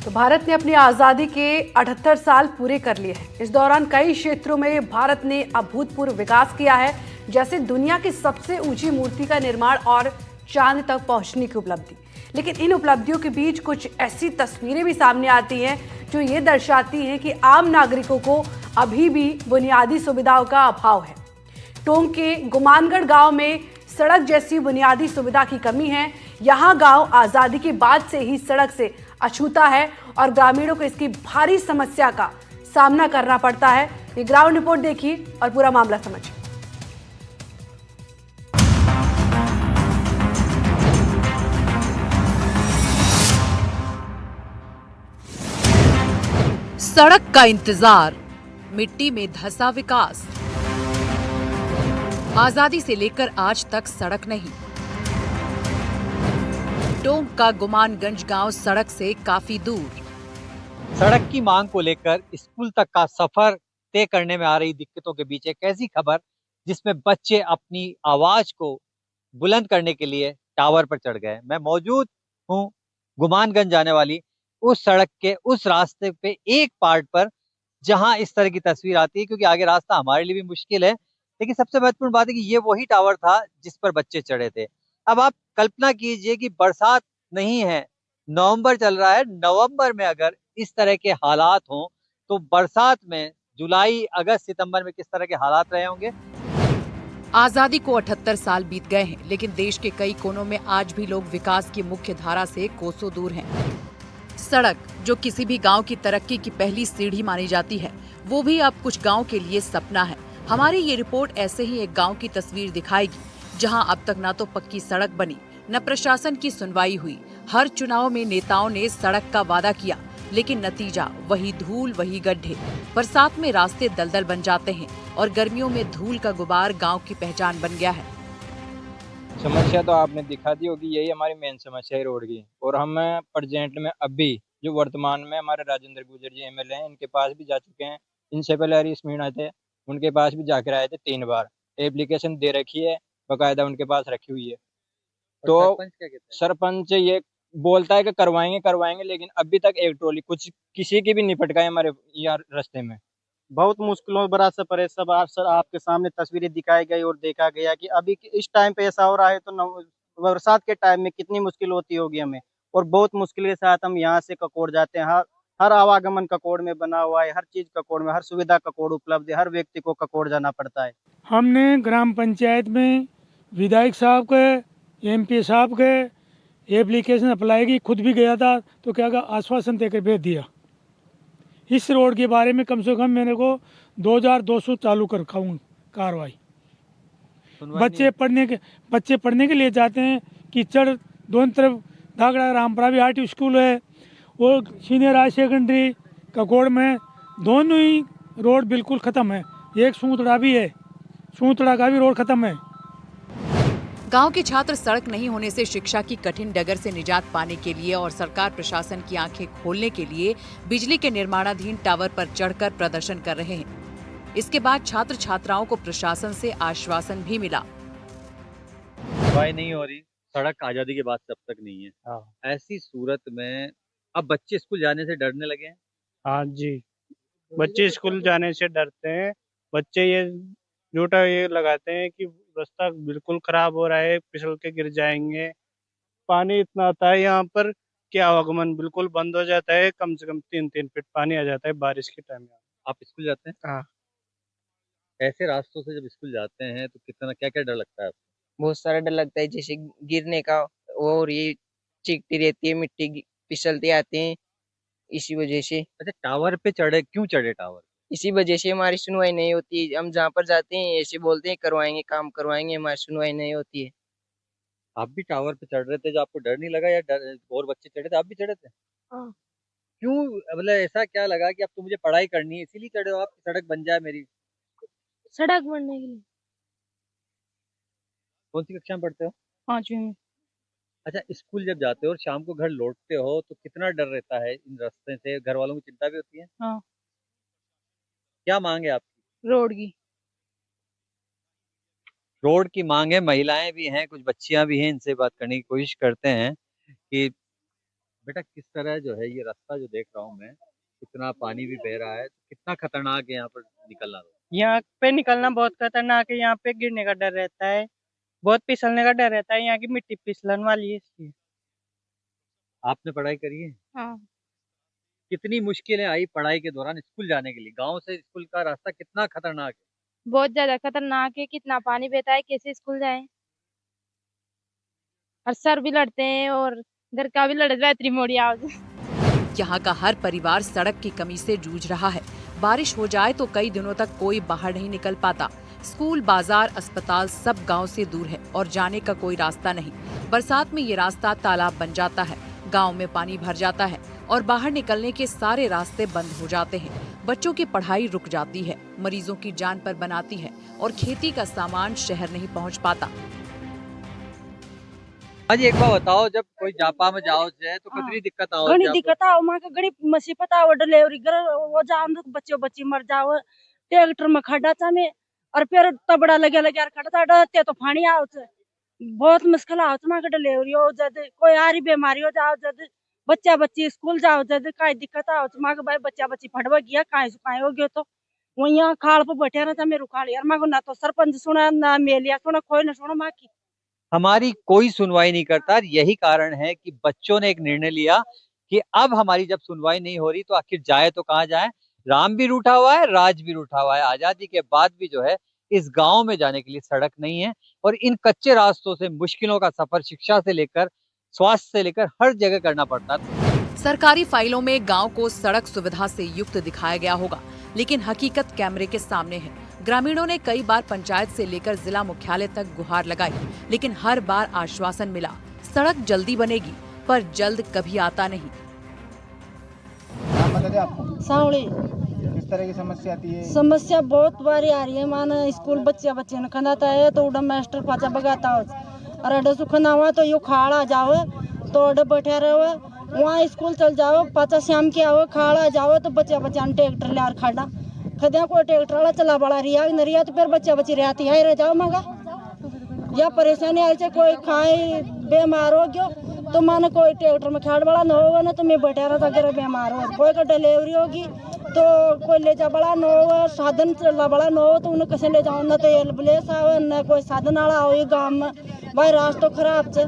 तो भारत ने अपनी आज़ादी के 78 साल पूरे कर लिए हैं। इस दौरान कई क्षेत्रों में भारत ने अभूतपूर्व विकास किया है, जैसे दुनिया की सबसे ऊंची मूर्ति का निर्माण और चांद तक पहुंचने की उपलब्धि। लेकिन इन उपलब्धियों के बीच कुछ ऐसी तस्वीरें भी सामने आती हैं जो ये दर्शाती हैं कि आम नागरिकों को अभी भी बुनियादी सुविधाओं का अभाव है। टोंक के गुमानगढ़ गांव में सड़क जैसी बुनियादी सुविधा की कमी है। यहां गांव आजादी के बाद से ही सड़क से अछूता है और ग्रामीणों को इसकी भारी समस्या का सामना करना पड़ता है। ये ग्राउंड रिपोर्ट देखिए और पूरा मामला समझिए। सड़क का इंतजार, मिट्टी में धंसा विकास। आजादी से लेकर आज तक सड़क नहीं। टोंक का गुमानगंज गांव सड़क से काफी दूर। सड़क की मांग को लेकर स्कूल तक का सफर तय करने में आ रही दिक्कतों के बीच एक ऐसी खबर जिसमें बच्चे अपनी आवाज को बुलंद करने के लिए टावर पर चढ़ गए। मैं मौजूद हूं गुमानगंज जाने वाली उस सड़क के उस रास्ते पे एक पार्ट पर जहां इस तरह की तस्वीर आती है, क्योंकि आगे रास्ता हमारे लिए भी मुश्किल है। लेकिन सबसे महत्वपूर्ण बात है कि ये वही टावर था जिस पर बच्चे चढ़े थे। अब आप कल्पना कीजिए कि बरसात नहीं है, नवंबर चल रहा है। नवंबर में अगर इस तरह के हालात हों तो बरसात में जुलाई, अगस्त, सितंबर में किस तरह के हालात रहे होंगे। आजादी को 78 साल बीत गए हैं, लेकिन देश के कई कोनों में आज भी लोग विकास की मुख्य धारा से कोसों दूर हैं। सड़क, जो किसी भी गांव की तरक्की की पहली सीढ़ी मानी जाती है, वो भी अब कुछ गांव के लिए सपना है। हमारी ये रिपोर्ट ऐसे ही एक गांव की तस्वीर दिखाएगी, जहां अब तक न तो पक्की सड़क बनी, न प्रशासन की सुनवाई हुई। हर चुनाव में नेताओं ने सड़क का वादा किया, लेकिन नतीजा वही धूल, वही गड्ढे। बरसात में रास्ते दलदल बन जाते हैं और गर्मियों में धूल का गुबार गांव की पहचान बन गया है। समस्या तो आपने दिखा दी होगी, यही हमारी मेन समस्या है रोड की। और हम प्रेजेंट में अभी जो वर्तमान में हमारे राजेंद्र गुर्जर जी एमएलए हैं, इनके पास भी जा चुके हैं। इनसे पहले हरीश मीणा थे, उनके पास भी जाकर आए थे 3 बार। एप्लीकेशन दे रखी है, बकायदा उनके पास रखी हुई है। तो सरपंच क्या कहते हैं? सरपंच ये बोलता है कि करवाएंगे करवाएंगे, लेकिन अभी तक एक ट्रॉली कुछ किसी की भी नहीं पटकाई हमारे यार रास्ते में। बहुत मुश्किलों भरा सफर है। सब आप सर आपके सामने तस्वीरें दिखाई गई और देखा गया कि अभी इस टाइम पे ऐसा हो रहा है, तो बरसात के टाइम में कितनी मुश्किल होती होगी हमें। और बहुत मुश्किल के साथ हम यहाँ से ककोड़ जाते हैं। हर हर आवागमन ककोड़ में बना हुआ है, हर चीज ककोड़ में, हर सुविधा ककोड़ उपलब्ध है। हर व्यक्ति को ककोड़ जाना पड़ता है। हमने ग्राम पंचायत में विधायक साहब के, एमपी साहब के एप्लीकेशन अप्लाई की, खुद भी गया था, तो क्या का आश्वासन देकर भेज दिया। इस रोड के बारे में कम से कम मेरे को 2200 चालू कर रखा कार्रवाई। बच्चे पढ़ने के लिए जाते हैं। कीचड़ दोनों तरफ, धागड़ा रामपुरा भी आर्ट स्कूल है, वो सीनियर हाई सेकेंडरी ककोड़ में, दोनों ही रोड बिल्कुल ख़त्म है। एक सूतड़ा भी है, सूतड़ा का भी रोड ख़त्म है। गांव के छात्र सड़क नहीं होने से शिक्षा की कठिन डगर से निजात पाने के लिए और सरकार प्रशासन की आंखें खोलने के लिए बिजली के निर्माणाधीन टावर पर चढ़कर प्रदर्शन कर रहे हैं। इसके बाद छात्र छात्राओं को प्रशासन से आश्वासन भी मिला। सुनवाई नहीं हो रही, सड़क आजादी के बाद तब तक नहीं है। ऐसी सूरत में अब बच्चे स्कूल जाने से डरने लगे हैं। हाँ जी, बच्चे स्कूल जाने से डरते हैं। बच्चे ये झूठा ये लगाते हैं कि रास्ता बिल्कुल खराब हो रहा है, फिसल के गिर जाएंगे। पानी इतना आता है यहाँ पर कि आवागमन बिल्कुल बंद हो जाता है। कम से कम 3-3 फीट पानी आ जाता है बारिश के टाइम में। आप स्कूल जाते हैं? हाँ, ऐसे रास्तों से जब स्कूल जाते हैं तो कितना क्या क्या डर लगता है आपको? बहुत सारा डर लगता है, जैसे गिरने का। और ये चीखती रहती है, मिट्टी फिसलते आते हैं। इसी वजह से अच्छा, टावर पे चढ़े, क्यों चढ़े टावर? इसी वजह से हमारी सुनवाई नहीं होती। हम जहाँ पर जाते हैं ऐसे बोलते हैं करवाएंगे, काम करवाएंगे, हमारी सुनवाई नहीं होती है। आप भी टावर पे चढ़ रहे थे, जो आपको डर नहीं लगा, या डर और बच्चे चढ़े थे, आप भी चढ़े थे? हाँ। क्यों, मतलब ऐसा क्या लगा कि अब तो मुझे पढ़ाई करनी है इसीलिए चढ़े हो आप, सड़क बन जाए मेरी? सड़क बनने के लिए। कौन सी कक्षा में पढ़ते हो? 5वीं में। अच्छा, स्कूल जब जाते हो और शाम को घर लौटते हो तो कितना डर रहता है इन रास्ते से? घर वालों की चिंता भी होती है? हाँ, क्या मांग है आपकी? रोड की। रोड की मांग है। महिलाएं भी हैं, कुछ बच्चियां भी हैं, इनसे बात करने की कोशिश करते हैं कि बेटा किस तरह जो है ये रास्ता जो देख रहा हूँ मैं, कितना पानी भी बह रहा है, कितना खतरनाक है यहाँ पर निकलना। यहाँ पे निकलना बहुत खतरनाक है, यहाँ पे गिरने का डर रहता है, बहुत फिसलने का डर रहता है, यहाँ की मिट्टी फिसलन वाली है इसलिए। आपने पढ़ाई करी है? हाँ, कितनी मुश्किलें आई पढ़ाई के दौरान स्कूल जाने के लिए? गांव से स्कूल का रास्ता कितना खतरनाक है? बहुत ज्यादा खतरनाक है, कितना पानी बहता है, कैसे स्कूल जाए। और सर भी लड़ते हैं और घर का भी लड़ रहा है त्रिमोड़िया। यहाँ का हर परिवार सड़क की कमी से जूझ रहा है। बारिश हो जाए तो कई दिनों तक कोई बाहर नहीं निकल पाता। स्कूल, बाजार, अस्पताल सब गांव से दूर है और जाने का कोई रास्ता नहीं। बरसात में ये रास्ता तालाब बन जाता है, गांव में पानी भर जाता है और बाहर निकलने के सारे रास्ते बंद हो जाते हैं। बच्चों की पढ़ाई रुक जाती है, मरीजों की जान पर बनाती है और खेती का सामान शहर नहीं पहुँच पाता। हाँ जी, एक बार बताओ, जब कोई जापा में जाओ जाए तो कितनी दिक्कत आओ? घनी दिक्कत आओ, माँ का घनी मुसीबत आओ, डिलीवरी कर वो जान बच्चे बच्ची मर जाओ, ट्रैक्टर में खड्डा चामे और फिर तबड़ा लगे लगे खड्डा डरते तो फानी आओ, बहुत मुश्किल आओ माँ का डिलीवरी हो जद कोई आरी बीमारी हो जाओ, जद बच्चा बच्ची स्कूल जाओ, जद कई दिक्कत आओ माँ का भाई बच्चा बच्ची फटवा गया कहीं सुखाए हो गयो तो वही खाल पर बैठे रहता मेरे खाल यार माँ को ना तो सरपंच सुना ना मेलिया सुना कोई ना सुना माँ की। हमारी कोई सुनवाई नहीं करता। यही कारण है कि बच्चों ने एक निर्णय लिया कि अब हमारी जब सुनवाई नहीं हो रही तो आखिर जाए तो कहाँ जाए। राम भी रूठा हुआ है, राज भी रूठा हुआ है। आजादी के बाद भी जो है इस गांव में जाने के लिए सड़क नहीं है और इन कच्चे रास्तों से मुश्किलों का सफर शिक्षा से लेकर स्वास्थ्य से लेकर हर जगह करना पड़ता है। सरकारी फाइलों में गांव को सड़क सुविधा से युक्त दिखाया गया होगा, लेकिन हकीकत कैमरे के सामने है। ग्रामीणों ने कई बार पंचायत से लेकर जिला मुख्यालय तक गुहार लगाई, लेकिन हर बार आश्वासन मिला सड़क जल्दी बनेगी, पर जल्द कभी आता नहीं। सावड़ी किस तरह की समस्या आती है? समस्या बहुत बारी आ रही है, माना स्कूल बच्चे ने खंदाता है तो उड़ा मास्टर पाचा बगाता हो और अडे सुखना हुआ तो यू खाड़ा जाओ तो अडे बैठे रहो, वहाँ स्कूल चल जाओ, पाचा शाम के आओ खाड़ा जाओ तो बच्चा ट्रैक्टर ले खड़ा खदिया कोई ट्रैक्टर वाला चला बड़ा रिया नरिया तो फिर बच्चा बच्ची रहती है रह जाओ मगा या परेशानी आ रही कोई खाए बीमार हो गयो तो मानो कोई ट्रैक्टर में खाड़ बड़ा न होगा ना तो मैं बैठा रहा था अगर बीमार हो कोई का डिलीवरी होगी तो कोई ले जा बड़ा न हो, साधन चला बड़ा न हो तो उन्हें कैसे ले जाओ, न तो एम्बुलेंस आओ न कोई साधन वाला हो गाँव में भाई रास्ता खराब से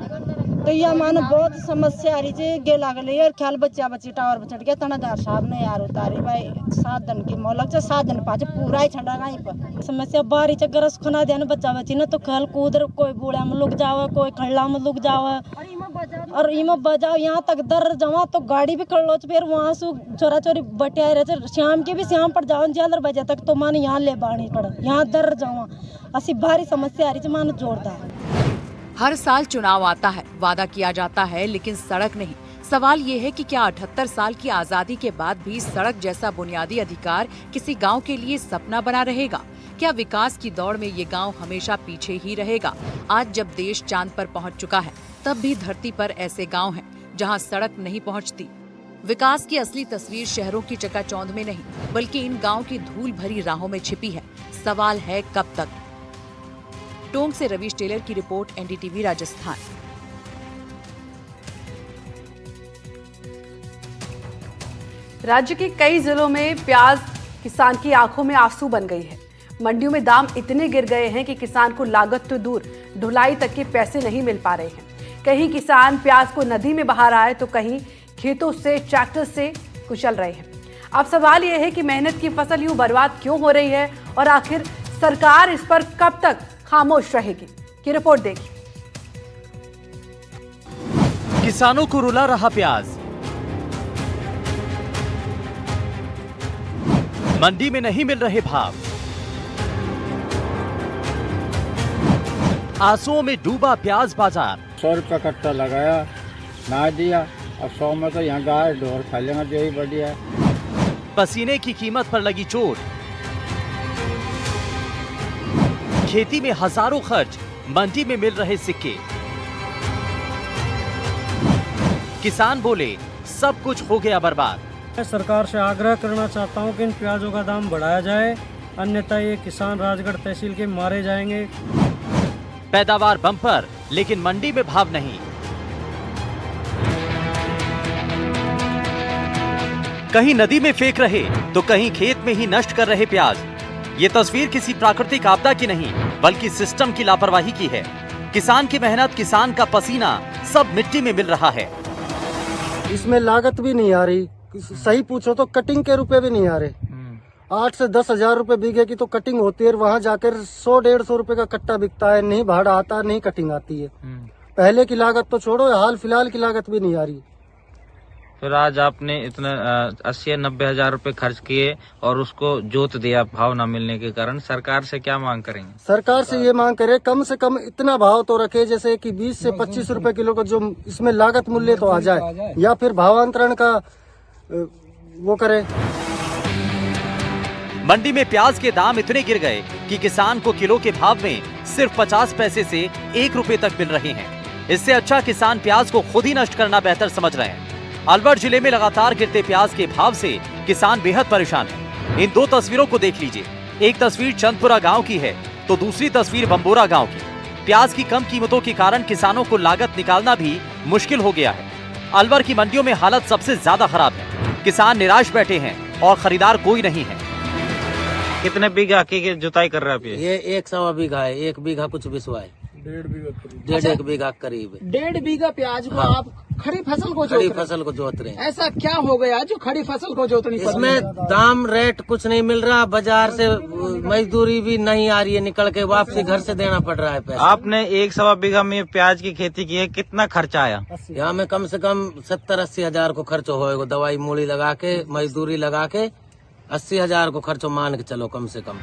तो यह मानो बहुत समस्या आ रही है गे लागल और ख्याल बच्चा बच्ची टावर पर चढ़ गया तनादार साहब ने यार उतारी भाई 7 दिन की मोलक से 7 दिन पाँच पूरा ही ठंडा कहीं पर समस्या बारी च गरस खना दिया बच्चा बच्ची ना तो खेल कूद कोई बूढ़ा में लुक जाओ कोई खड़ला में लुक जाओ और इमा बजाओ यहाँ तक दर जमा तो गाड़ी भी खड़ लो फिर वहाँ से चोरा चोरी बटे आए रहे शाम के भी शाम पर जाओ 11 बजे तक तो मान यहाँ ले बाणी पड़ा यहाँ दर जाओ असी भारी समस्या आ रही है मान जोरदार। हर साल चुनाव आता है, वादा किया जाता है लेकिन सड़क नहीं। सवाल ये है कि क्या 78 साल की आजादी के बाद भी सड़क जैसा बुनियादी अधिकार किसी गांव के लिए सपना बना रहेगा? क्या विकास की दौड़ में ये गांव हमेशा पीछे ही रहेगा? आज जब देश चांद पर पहुंच चुका है, तब भी धरती पर ऐसे गांव हैं जहां सड़क नहीं पहुंचती। विकास की असली तस्वीर शहरों की चकाचौंध में नहीं, बल्कि इन गाँव की धूल भरी राहों में छिपी है। सवाल है कब तक? टोंक से रवीश टेलर की रिपोर्ट, एनडीटीवी राजस्थान। राज्य के कई जिलों में प्याज किसान की आंखों में आंसू बन गई है। मंडियों में दाम इतने गिर गए हैं कि किसान को लागत तो दूर, ढुलाई तक के पैसे नहीं मिल पा रहे हैं। कहीं किसान प्याज को नदी में बहा रहा है तो कहीं खेतों से ट्रैक्टर से कुचल रहे हैं। अब सवाल यह है कि मेहनत की फसल यूं बर्बाद क्यों हो रही है और आखिर सरकार इस पर कब तक खामोश रहेगी? की रिपोर्ट देखिए। किसानों को रुला रहा प्याज, मंडी में नहीं मिल रहे भाव, आंसुओं में डूबा प्याज बाजार। 100 रुपया कट्टा लगाया ना दिया, अब 100 में तो यहाँ गाय ढोर खा लेना जो ही बढ़िया। पसीने की कीमत पर लगी चोट, खेती में हजारों खर्च, मंडी में मिल रहे सिक्के। किसान बोले सब कुछ हो गया बर्बाद। मैं सरकार से आग्रह करना चाहता हूं कि इन प्याजों का दाम बढ़ाया जाए, अन्यथा ये किसान राजगढ़ तहसील के मारे जाएंगे। पैदावार बम्पर, लेकिन मंडी में भाव नहीं। कहीं नदी में फेंक रहे तो कहीं खेत में ही नष्ट कर रहे प्याज। ये तस्वीर किसी प्राकृतिक आपदा की नहीं बल्कि सिस्टम की लापरवाही की है। किसान की मेहनत, किसान का पसीना सब मिट्टी में मिल रहा है। इसमें लागत भी नहीं आ रही, सही पूछो तो कटिंग के रुपए भी नहीं आ रहे। 8 से 10 हजार रुपए बीघे की तो कटिंग होती है, वहाँ जाकर 100-150 रुपए का कट्टा बिकता है। नहीं भाड़ा आता, नहीं कटिंग आती है। पहले की लागत तो छोड़ो, हाल फिलहाल की लागत भी नहीं आ रही। फिर आज आपने इतना 80-90 हजार रुपए खर्च किए और उसको जोत दिया भाव न मिलने के कारण, सरकार से क्या मांग करेंगे? सरकार से ये मांग करे कम से कम इतना भाव तो रखे जैसे कि 20 से 25 रुपए किलो का जो इसमें लागत मूल्य तो आ जाए, या फिर भावांतरण का वो करे। मंडी में प्याज के दाम इतने गिर गए कि किसान को किलो के भाव में सिर्फ 50 पैसे से 1 रुपए तक मिल रहे हैं। इससे अच्छा किसान प्याज को खुद ही नष्ट करना बेहतर समझ रहे हैं। अलवर जिले में लगातार गिरते प्याज के भाव से किसान बेहद परेशान हैं। इन दो तस्वीरों को देख लीजिए। एक तस्वीर चंदपुरा गांव की है तो दूसरी तस्वीर बम्बोरा गांव की। प्याज की कम कीमतों के कारण किसानों को लागत निकालना भी मुश्किल हो गया है। अलवर की मंडियों में हालत सबसे ज्यादा खराब है। किसान निराश बैठे हैं और खरीदार कोई नहीं है। कितने बीघा की जुताई कर रहे हैं आप? ये 1 बीघा है, 1 बीघा कुछ बिस्वा है, 1.5 बीघा करीब। 1.5 बीघा प्याज को आप खड़ी फसल को जोत रहे हैं। ऐसा क्या हो गया जो खड़ी फसल को जोतनी? इसमें दाम रेट कुछ नहीं मिल रहा, बाजार से मजदूरी भी नहीं आ रही है, निकल के वापसी घर से देना पड़ रहा है पैसा। आपने 1 बीघा में प्याज की खेती की है, कितना खर्चा आया? यहाँ में कम से कम 70-80 हजार को खर्च होएगा। दवाई मूली लगा के, मजदूरी लगा के 80 हजार को खर्च मान के चलो कम से कम।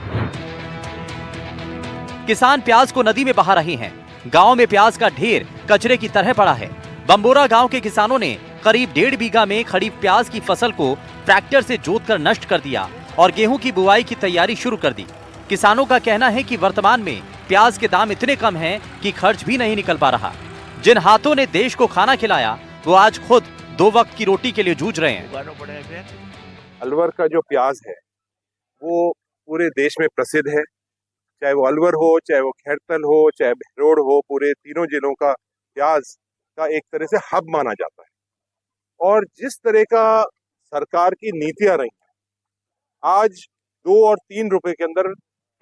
किसान प्याज को नदी में बहा रहे हैं। गांव में प्याज का ढेर कचरे की तरह पड़ा है। बम्बोरा गांव के किसानों ने करीब 1.5 बीघा में खड़ी प्याज की फसल को ट्रैक्टर से जोतकर नष्ट कर दिया और गेहूं की बुआई की तैयारी शुरू कर दी। किसानों का कहना है कि वर्तमान में प्याज के दाम इतने कम हैं कि खर्च भी नहीं निकल पा रहा। जिन हाथों ने देश को खाना खिलाया वो आज खुद 2 वक्त की रोटी के लिए जूझ रहे हैं। अलवर का जो प्याज है वो पूरे देश में प्रसिद्ध है। चाहे वो अलवर हो, चाहे वो खैरतल हो, चाहे भैरोड़ हो, पूरे तीनों जिलों का प्याज का एक तरह से हब माना जाता है। और जिस तरह का सरकार की नीतियां रही, आज 2 और 3 रुपए के अंदर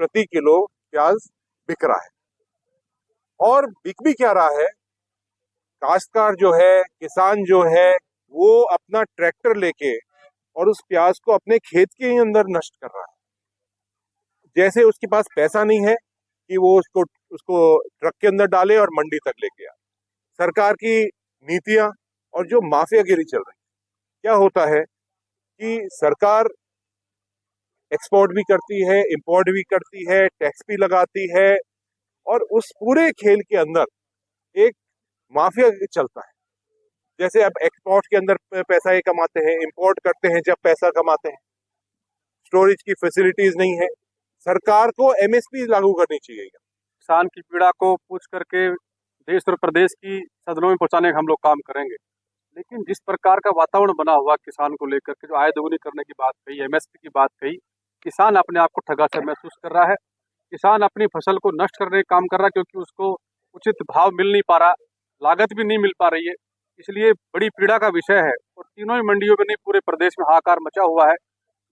प्रति किलो प्याज बिक रहा है। और बिक भी क्या रहा है, काश्तकार जो है, किसान जो है, वो अपना ट्रैक्टर लेके और उस प्याज को अपने खेत के अंदर नष्ट कर रहा है। जैसे उसके पास पैसा नहीं है कि वो उसको ट्रक के अंदर डाले और मंडी तक लेके आए। सरकार की नीतियां और जो माफियागिरी चल रही है, क्या होता है कि सरकार एक्सपोर्ट भी करती है, इंपोर्ट भी करती है, टैक्स भी लगाती है और उस पूरे खेल के अंदर एक माफिया चलता है। जैसे अब एक्सपोर्ट के अंदर पैसा ये कमाते हैं, इंपोर्ट करते हैं जब पैसा कमाते हैं। स्टोरेज की फैसिलिटीज नहीं है। सरकार को एमएसपी लागू करनी चाहिए। किसान की पीड़ा को पूछ करके देश और प्रदेश की सदनों में पहुंचाने का हम लोग काम करेंगे। लेकिन जिस प्रकार का वातावरण बना हुआ किसान को लेकर के, जो आय दोगुनी करने की बात कही, एमएसपी की बात कही, किसान अपने आप को ठगा सा महसूस कर रहा है। किसान अपनी फसल को नष्ट करने का काम कर रहा है क्योंकि उसको उचित भाव मिल नहीं पा रहा, लागत भी नहीं मिल पा रही है। इसलिए बड़ी पीड़ा का विषय है और तीनों ही मंडियों में नहीं पूरे प्रदेश में हाहाकार मचा हुआ है।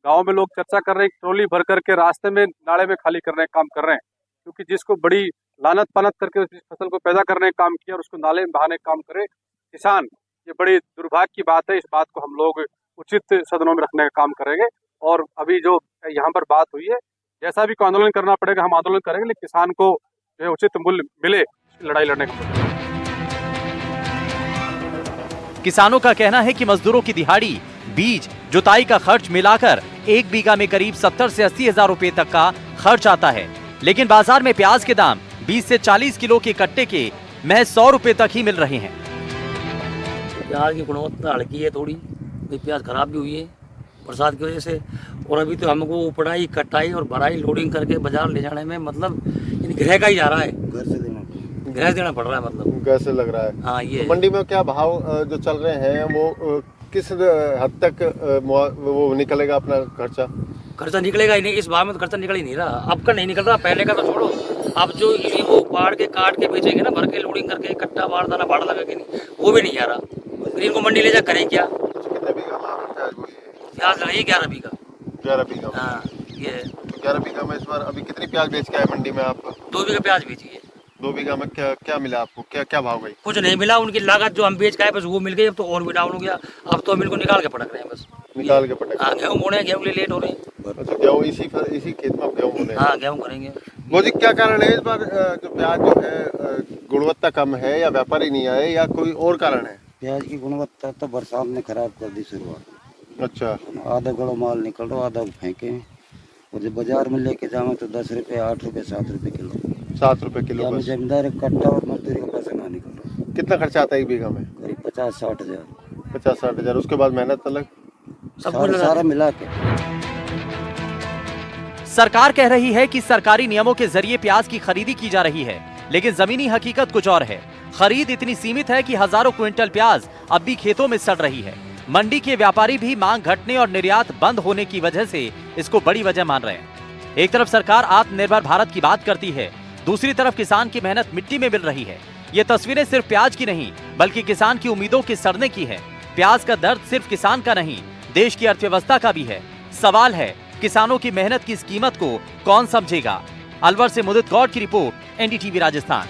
गाँव में लोग चर्चा कर रहे हैं, ट्रॉली भर करके रास्ते में नाले में खाली करने का काम कर रहे हैं, क्योंकि जिसको बड़ी लानत पानत करके उस फसल को पैदा करने का काम किया और उसको नाले में बहाने का काम करे किसान, ये बड़ी दुर्भाग्य की बात है। इस बात को हम लोग उचित सदनों में रखने का काम करेंगे। और अभी जो यहाँ पर बात हुई है, जैसा भी कोई आंदोलन करना पड़ेगा हम आंदोलन करेंगे, लेकिन किसान को जो है उचित मूल्य मिले, इसकी लड़ाई लड़ने का। किसानों का कहना है कि मजदूरों की दिहाड़ी, बीज, जुताई का खर्च मिलाकर 1 बीघा में करीब 70 से 80 हजार रुपए तक का खर्च आता है। लेकिन बाजार में प्याज के दाम 20 से 40 किलो के कट्टे के महज 100 रुपए तक ही मिल रहे हैं। प्याज की गुणवत्ता हल्की है थोड़ी, प्याज खराब भी हुई है बरसात की वजह से। और अभी तो हमको उपड़ाई, कटाई और भराई, लोडिंग करके बाजार ले जाने में मतलब गृह का ही जा रहा है, घर देना पड़ रहा है, मतलब कैसे लग रहा है। हाँ, ये तो मंडी में क्या भाव जो चल रहे हैं वो किस हद तक वो निकलेगा अपना खर्चा निकलेगा ही नहीं। इस भाव में तो खर्चा निकल ही नहीं रहा। अब का नहीं निकल रहा, पहले का तो छोड़ो। अब जो इसी को पाड़ के काट के बेचेंगे ना, भर के लोडिंग करके, कट्टा बाढ़ दाना भाड़ा लगा के, नहीं वो भी नहीं आ रहा। फिर इनको मंडी ले जा करें क्या? प्याज लगाइए 11 बीघा। 11 बीघा। हाँ ये 11 बीघा में इस बार अभी कितनी प्याज बेच के आए मंडी में आप? 2 बीघा प्याज बेची है। 2 बीघा में क्या मिला आपको? क्या भाव गई? कुछ नहीं मिला, उनकी लागत जो हम बेच के आए बस वो मिल गई। अब तो और भी डाउन हो गया, अब तो हम इनको निकाल के पटक रहे हैं बस। निकाल के पटक? हाँ गेहूँ बोने, गेहूँ के लिए लेट हो रहे हैं। अच्छा गेहूँ इसी खेत में आप गेहूँ बोने? हाँ गेहूँ करेंगे। वो जी क्या कारण है इस बार जो प्याज जो है गुणवत्ता कम है या व्यापारी नहीं आए या कोई और कारण है? प्याज की गुणवत्ता तो बरसात ने खराब कर दी शुरुआत। अच्छा। आधा गड़ो माल निकल रहा, आधा फेंके, और जब बाजार में लेके जाओ तो 10 रुपये, 8 रुपये, 7 रुपये किलो। 7 रुपये किलो? जमींदार कट्टा और मजदूरी का पैसा ना निकल रहा। कितना खर्चा आता है 1 बीघा में? करीब 50-60 हजार। 50-60 हजार, उसके बाद मेहनत अलग सारा मिला के। सरकार कह रही है कि सरकारी नियमों के जरिए प्याज की खरीदी की जा रही है, लेकिन जमीनी हकीकत कुछ और है। खरीद इतनी सीमित है कि हजारों क्विंटल प्याज अब भी खेतों में सड़ रही है। मंडी के व्यापारी भी मांग घटने और निर्यात बंद होने की वजह से इसको बड़ी वजह मान रहे हैं। एक तरफ सरकार आत्मनिर्भर भारत की बात करती है, दूसरी तरफ किसान की मेहनत मिट्टी में मिल रही है। ये तस्वीरें सिर्फ प्याज की नहीं, बल्कि किसान की उम्मीदों के सड़ने की है। प्याज का दर्द सिर्फ किसान का नहीं, देश की अर्थव्यवस्था का भी है। सवाल है, किसानों की मेहनत की इस कीमत को कौन समझेगा? अलवर से मुदित गौड़ की रिपोर्ट, NDTV राजस्थान।